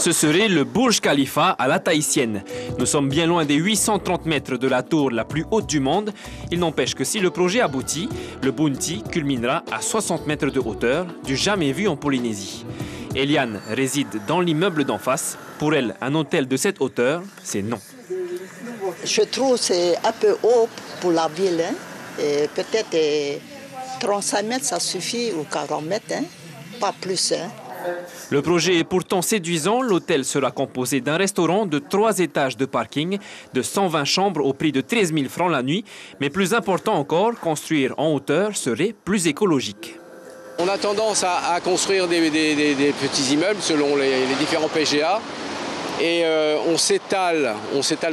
Ce serait le Burj Khalifa à la tahitienne. Nous sommes bien loin des 830 mètres de la tour la plus haute du monde. Il n'empêche que si le projet aboutit, le Bounty culminera à 60 mètres de hauteur, du jamais vu en Polynésie. Eliane réside dans l'immeuble d'en face. Pour elle, un hôtel de cette hauteur, c'est non. Je trouve que c'est un peu haut pour la ville. Hein. Peut-être 35 mètres, ça suffit, ou 40 mètres, hein. Pas plus. Hein. Le projet est pourtant séduisant. L'hôtel sera composé d'un restaurant, de 3 étages de parking, de 120 chambres au prix de 13 000 francs la nuit. Mais plus important encore, construire en hauteur serait plus écologique. On a tendance à construire des petits immeubles selon les différents PGA. Et on s'étale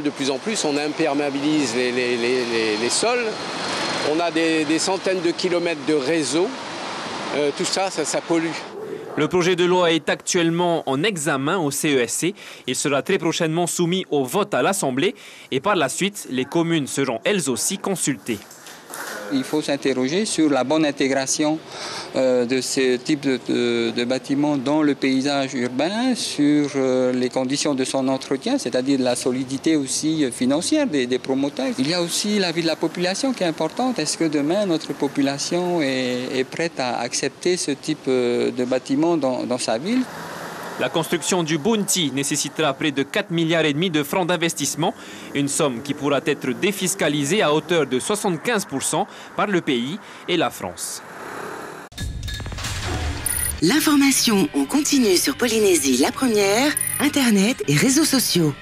de plus en plus, on imperméabilise les sols. On a des centaines de kilomètres de réseaux. Tout ça pollue. Le projet de loi est actuellement en examen au CESC. Il sera très prochainement soumis au vote à l'Assemblée et par la suite, les communes seront elles aussi consultées. Il faut s'interroger sur la bonne intégration de ce type de bâtiment dans le paysage urbain, sur les conditions de son entretien, c'est-à-dire la solidité aussi financière des promoteurs. Il y a aussi la vie de la population qui est importante. Est-ce que demain notre population est prête à accepter ce type de bâtiment dans sa ville ? La construction du Bounty nécessitera près de 4,5 milliards de francs d'investissement, une somme qui pourra être défiscalisée à hauteur de 75% par le pays et la France. L'information en continu sur Polynésie la première, Internet et réseaux sociaux.